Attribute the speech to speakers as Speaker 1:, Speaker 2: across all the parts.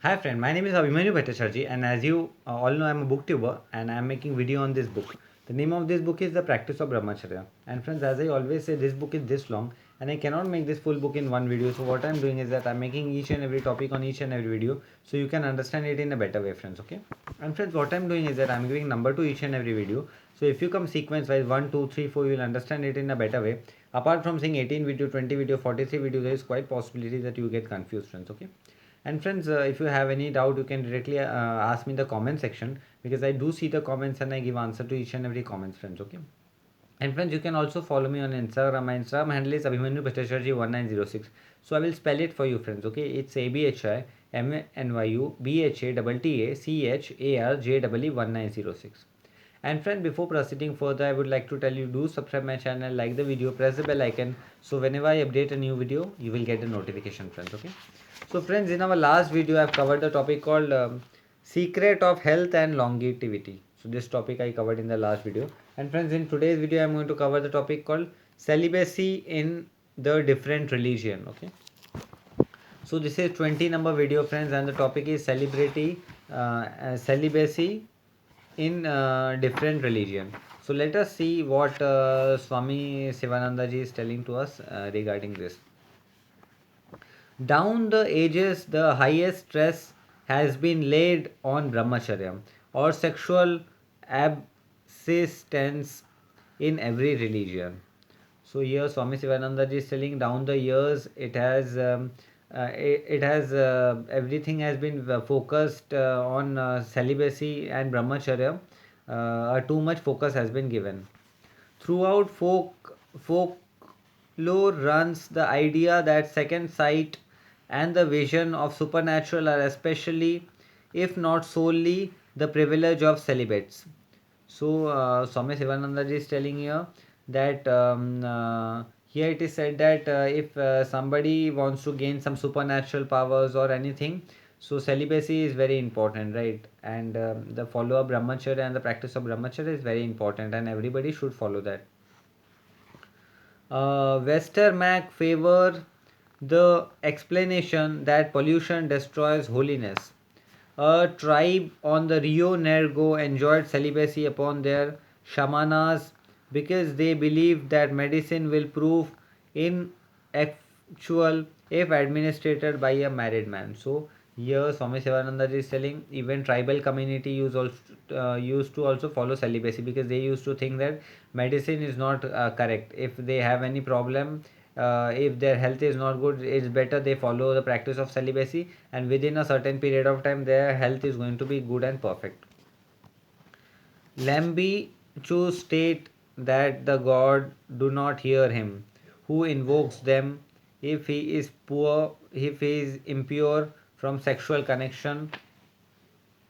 Speaker 1: Hi friend, my name is Abhimanyu Bhattacharjee and as you all know, I'm a booktuber and I'm making video on this book. The name of this book is The Practice of Brahmacharya. And friends, as I always say, this book is this long and I cannot make this full book in one video. So what I'm doing is that I'm making each and every topic on each and every video so you can understand it in a better way, friends. Okay. And friends, what I'm doing is that I'm giving number to each and every video. So if you come sequence wise 1, 2, 3, 4, you'll understand it in a better way. Apart from seeing 18 video, 20 video, 43 video, there is quite possibility that you get confused, friends. Okay. And friends, if you have any doubt, you can directly ask me in the comment section because I do see the comments and I give answer to each and every comments, friends. Okay. And friends, you can also follow me on Instagram. My Instagram handle is Abhimanyu Bhattacharjee 1906. So I will spell it for you, friends. Okay, it's ABHIMNYU 1906. And friend, before proceeding further, I would like to tell you do subscribe my channel, like the video, press the bell icon. So whenever I update a new video, you will get a notification, friends. Okay. So friends, in our last video, I've covered the topic called secret of health and longevity. So this topic I covered in the last video. And friends, in today's video, I'm going to cover the topic called celibacy in the different religion. Okay. So this is 20 number video, friends, and the topic is celibacy in different religion. So let us see what Swami Sivananda ji is telling to us regarding this. Down the ages, the highest stress has been laid on brahmacharya or sexual abstinence in every religion. So here Swami Sivananda ji is telling down the years it has everything has been focused on celibacy and brahmacharya. Too much focus has been given. Throughout folklore runs the idea that second sight and the vision of supernatural are especially, if not solely, the privilege of celibates. So, Swami Sivananda ji is telling here that here it is said that if somebody wants to gain some supernatural powers or anything, so celibacy is very important, right? And the follow of brahmacharya and the practice of brahmacharya is very important, and everybody should follow that. Westermarck favor the explanation that pollution destroys holiness. A tribe on the Rio Negro enjoyed celibacy upon their shamanas because they believed that medicine will prove ineffectual if administered by a married man. So here Swami Sivananda is telling even tribal community used to also follow celibacy because they used to think that medicine is not correct. If they have any problem, if their health is not good, it's better they follow the practice of celibacy, and within a certain period of time their health is going to be good and perfect. Lambi Chu state that the god do not hear him who invokes them if he is poor, if he is impure from sexual connection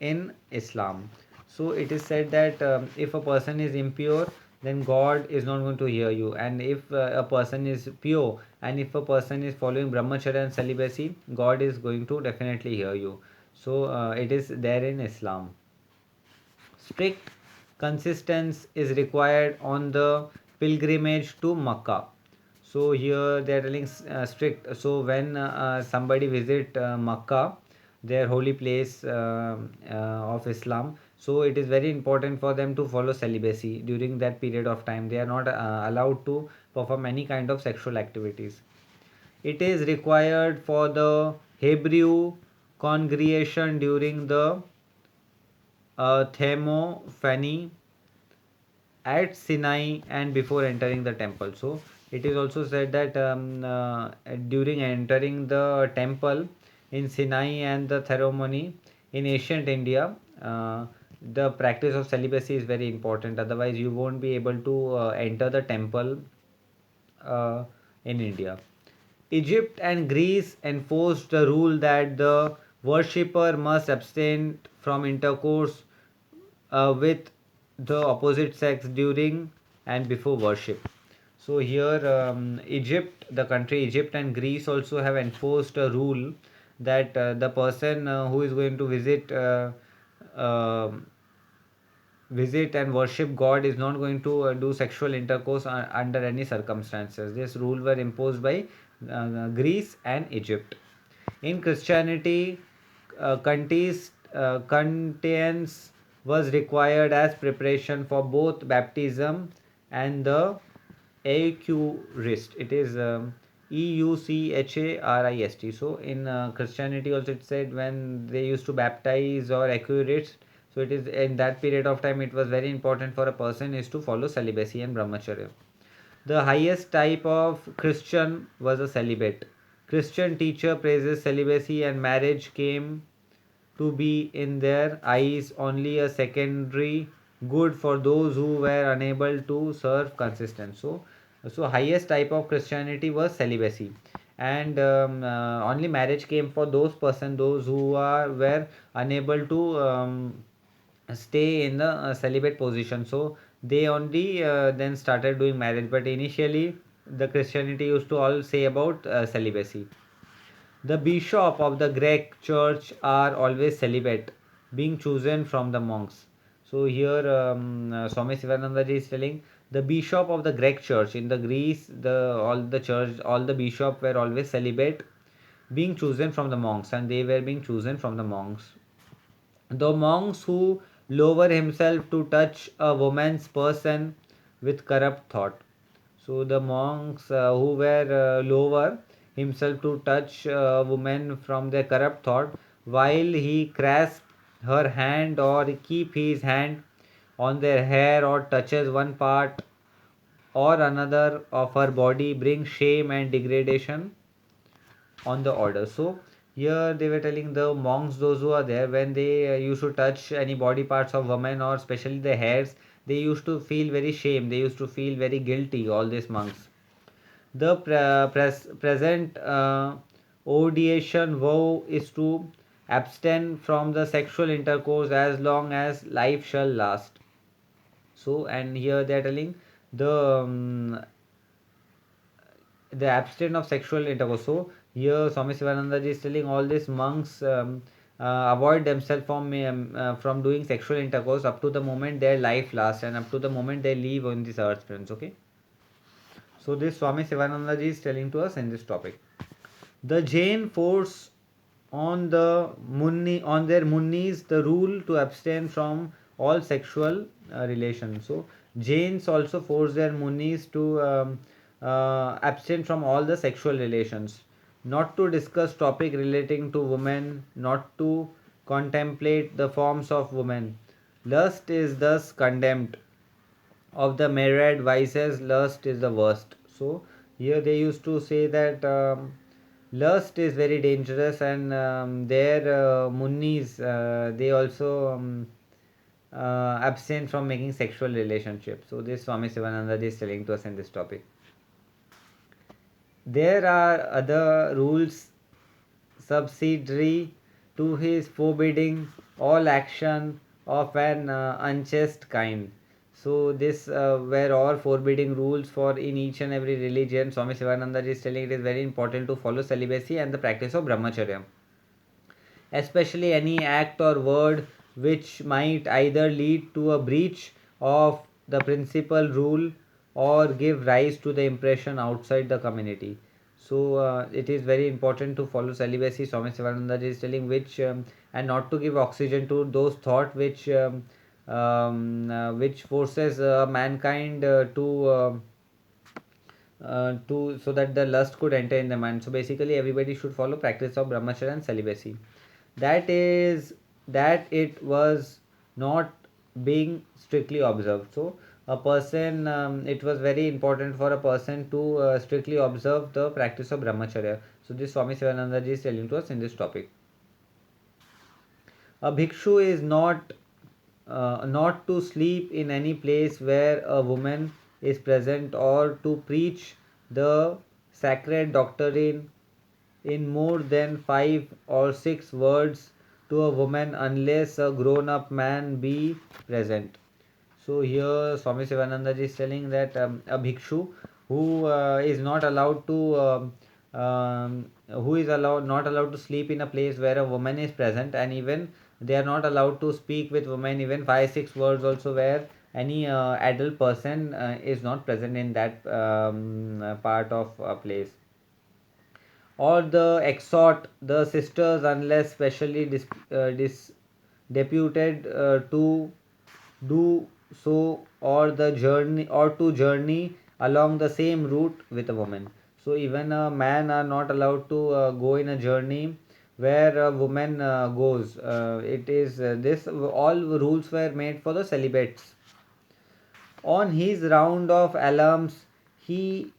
Speaker 1: in Islam. So it is said that if a person is impure, then God is not going to hear you. And if a person is pure and if a person is following brahmacharya and celibacy, God is going to definitely hear you. So it is there in Islam. Strict consistency is required on the pilgrimage to Makkah. So here they are telling strict. So when somebody visit Makkah, their holy place of Islam, so it is very important for them to follow celibacy during that period of time. They are not allowed to perform any kind of sexual activities. It is required for the Hebrew congregation during the Themophany at Sinai and before entering the temple. So it is also said that during entering the temple in Sinai and the ceremony in ancient India, the practice of celibacy is very important. Otherwise, you won't be able to enter the temple uh, in India. Egypt and Greece enforced the rule that the worshipper must abstain from intercourse with the opposite sex during and before worship. So here, Egypt, the country Egypt and Greece also have enforced a rule that the person who is going to uh, visit and worship God is not going to do sexual intercourse under any circumstances. This rule were imposed by Greece and Egypt. In Christianity, continence was required as preparation for both baptism and the Eucharist. It is Eucharist. So in Christianity also it said when they used to baptize or Eucharist. So it is in that period of time it was very important for a person is to follow celibacy and brahmacharya. The highest type of Christian was a celibate. Christian teacher praises celibacy and marriage came to be in their eyes only a secondary good for those who were unable to serve consistent. So highest type of Christianity was celibacy, and only marriage came for those who were unable to stay in the celibate position. So they only then started doing marriage, but initially the Christianity used to all say about celibacy. The bishop of the Greek church are always celibate, being chosen from the monks. So here Swami Sivananda ji is telling the bishop of the Greek church in the Greece, all the bishop were always celibate, being chosen from the monks, and they were being chosen from the monks. The monks who lower himself to touch a woman's person with corrupt thought. So the monks who were lower himself to touch a woman from their corrupt thought, while he grasps her hand or keep his hand on their hair or touches one part or another of her body, brings shame and degradation on the order. So here they were telling the monks, those who are there, when they used to touch any body parts of women or especially the hairs, they used to feel very shame. They used to feel very guilty. All these monks. The present odiation vow is to abstain from the sexual intercourse as long as life shall last. So, and here they are telling the abstain of sexual intercourse. So here Swami Sivananda ji is telling all these monks avoid themselves from doing sexual intercourse up to the moment their life lasts and up to the moment they leave on this earth, friends. Okay. So this Swami Sivananda ji is telling to us in this topic. The Jain force on their munnis the rule to abstain from all sexual relations. So Jains also force their munnis to abstain from all the sexual relations, not to discuss topic relating to women, not to contemplate the forms of women. Lust is thus condemned. Of the myriad vices, lust is the worst. So here they used to say that lust is very dangerous, and their munnis they also abstain from making sexual relationships. So this Swami Sivananda is telling to us in this topic. There are other rules subsidiary to his forbidding all action of an unchaste kind. So this were all forbidding rules for in each and every religion. Swami Sivananda is telling it is very important to follow celibacy and the practice of brahmacharya, especially any act or word which might either lead to a breach of the principal rule or give rise to the impression outside the community. So it is very important to follow celibacy. Swami Sivananda is telling which and not to give oxygen to those thoughts which forces mankind to so that the lust could enter in the mind. So basically, everybody should follow practice of brahmacharya and celibacy. That is that it was not being strictly observed. So a person, it was very important for a person to strictly observe the practice of brahmacharya. So this Swami Sivananda ji is telling to us in this topic. A bhikshu is not to sleep in any place where a woman is present or to preach the sacred doctrine in more than 5 or 6 words to a woman unless a grown up man be present. So here Swami Sivananda is telling that a bhikshu who is not allowed to who is allowed not allowed to sleep in a place where a woman is present, and even they are not allowed to speak with women even 5 6 words also where any adult person is not present in that part of a place. or the exhort the sisters unless specially deputed to do so, or the journey or to journey along the same route with a woman. So even a man are not allowed to go in a journey where a woman goes. It is this all rules were made for the celibates. On his round of alarms, he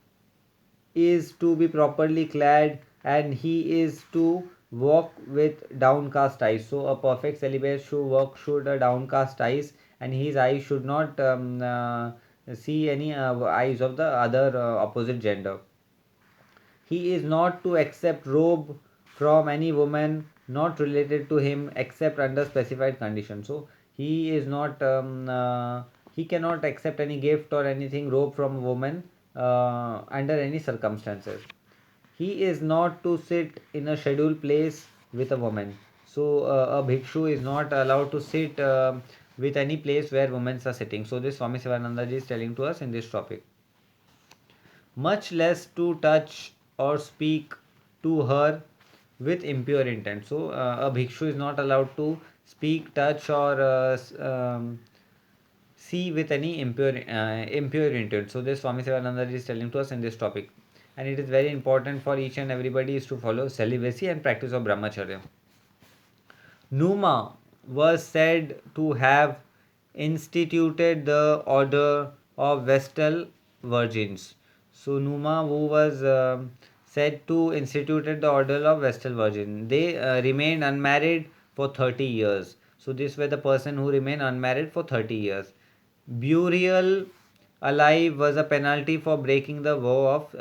Speaker 1: is to be properly clad, and he is to walk with downcast eyes. So a perfect celibate should walk should a downcast eyes, and his eyes should not see any eyes of the other opposite gender. He is not to accept robe from any woman not related to him except under specified conditions. So he is not he cannot accept any gift or anything robe from a woman under any circumstances. He is not to sit in a scheduled place with a woman. So a bhikshu is not allowed to sit with any place where women are sitting. So this Swami Sivananda ji is telling to us in this topic. Much less to touch or speak to her with impure intent. So a bhikshu is not allowed to speak, touch, or see with any impure intent. So this Swami Sivananda is telling to us in this topic, and it is very important for each and everybody is to follow celibacy and practice of brahmacharya. Numa was said to have instituted the order of Vestal Virgins. So Numa, who was said to instituted the order of Vestal Virgin, they remained unmarried for 30 years. So this were the person who remained unmarried for 30 years. Burial alive was a penalty for breaking the vow of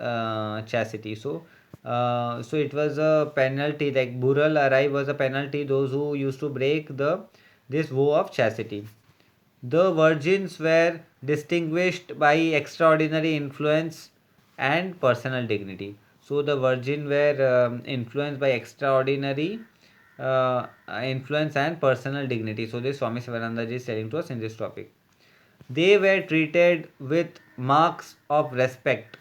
Speaker 1: chastity. So it was a penalty, like burial alive was a penalty those who used to break the this vow of chastity. The virgins were distinguished by extraordinary influence and personal dignity. So the virgin were influenced by extraordinary influence and personal dignity. So this Swami Sivananda ji is telling to us in this topic. They were treated with marks of respect,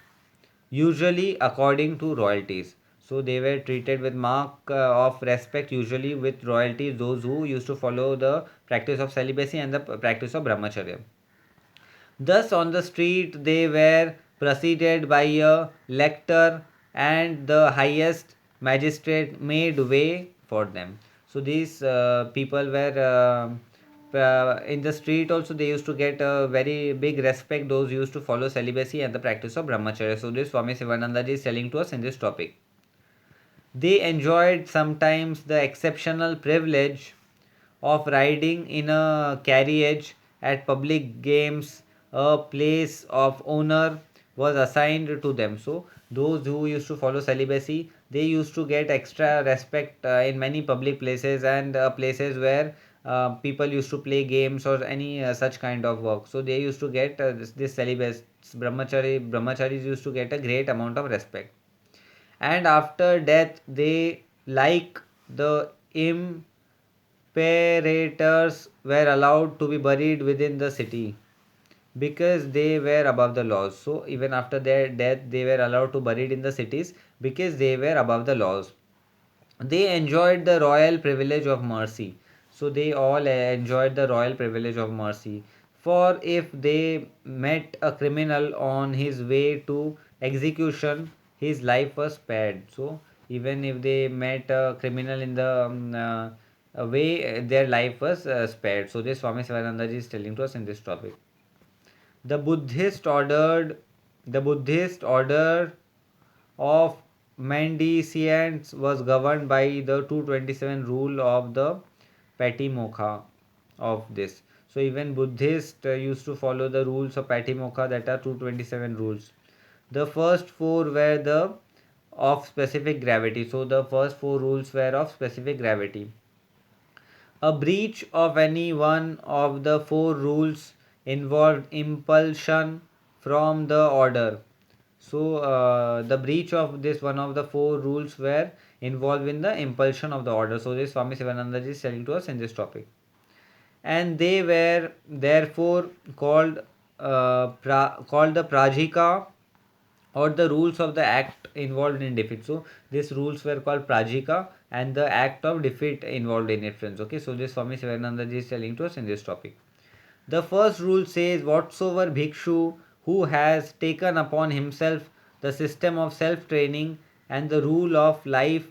Speaker 1: usually according to royalties. So they were treated with mark of respect, usually with royalties, those who used to follow the practice of celibacy and the practice of brahmacharya. Thus, on the street, they were preceded by a lector, and the highest magistrate made way for them. So, these people were in the street also, they used to get a very big respect, those used to follow celibacy and the practice of brahmacharya. So, this Swami Sivananda ji is telling to us in this topic. They enjoyed sometimes the exceptional privilege of riding in a carriage at public games. A place of honor was assigned to them. So those who used to follow celibacy, they used to get extra respect in many public places and places where people used to play games or any such kind of work. So they used to get this celibacy brahmacharis used to get a great amount of respect. And after death, they, like the imperators, were allowed to be buried within the city because they were above the laws. So even after their death, they were allowed to buried in the cities because they were above the laws. They enjoyed the royal privilege of mercy. So they all enjoyed the royal privilege of mercy. For if they met a criminal on his way to execution, his life was spared. So even if they met a criminal in the way, their life was spared. So this Swami Sivananda ji is telling to us in this topic. The Buddhist ordered the Buddhist order of mendicants was governed by the 227 rule of the Patimokkha of this. So even Buddhists used to follow the rules of Patimokkha, that are 227 rules. The first four were the of specific gravity. So the first four rules were of specific gravity. A breach of any one of the four rules involved impulsion from the order. So the breach of this one of the four rules were involved in the impulsion of the order. So this Swami Sivananda ji is telling to us in this topic. And they were therefore called called the Prajika or the rules of the act involved in defeat. So these rules were called Prajika and the act of defeat involved in it, friends. Okay, so this Swami Sivananda ji is telling to us in this topic. The first rule says, whatsoever bhikshu who has taken upon himself the system of self training and the rule of life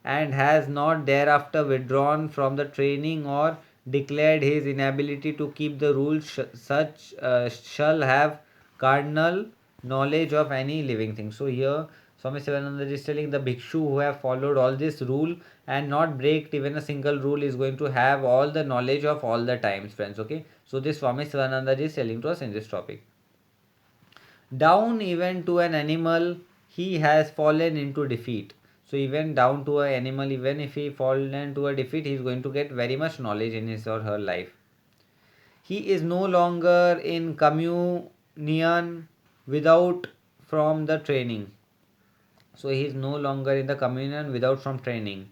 Speaker 1: and has not thereafter withdrawn from the training or declared his inability to keep the rules, such shall have cardinal knowledge of any living thing. So here Swami Sivananda is telling the bhikshu who have followed all this rule and not breaked even a single rule is going to have all the knowledge of all the times, friends. Okay, so this Swami Sivananda is telling to us in this topic. Down even to an animal, he has fallen into defeat. So even down to an animal, even if he fallen to a defeat, he is going to get very much knowledge in his or her life. He is no longer in communion without from the training. So he is no longer in the communion without from training.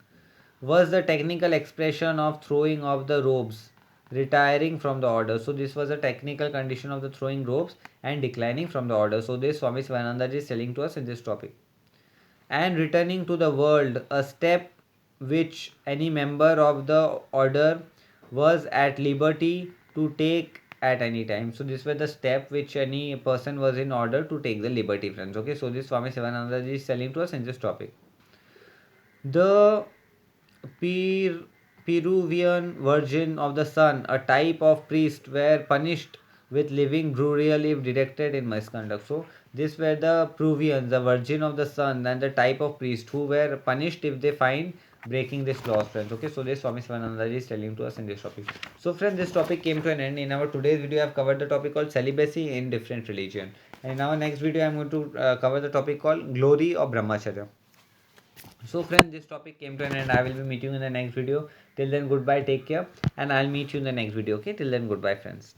Speaker 1: Was the technical expression of throwing of the robes, retiring from the order. So this was a technical condition of the throwing robes and declining from the order. So this Swami Svananda is telling to us in this topic. And returning to the world, a step which any member of the order was at liberty to take at any time. So this was the step which any person was in order to take the liberty, friends. Okay, so this Swami Sivananda is telling to us in this topic. The Peruvian Virgin of the Sun, a type of priest, were punished with living burial if detected in misconduct. So, these were the Peruvians, the Virgin of the Sun, and the type of priest who were punished if they find breaking this law, friends. Okay, so this Swami Swananda is telling to us in this topic. So, friends, this topic came to an end. In our today's video, I have covered the topic called celibacy in different religion. And in our next video, I am going to cover the topic called glory of Brahmacharya. So friends, this topic came to an end. I will be meeting you in the next video. Till then, goodbye, take care, and I'll meet you in the next video. Okay, till then, goodbye, friends.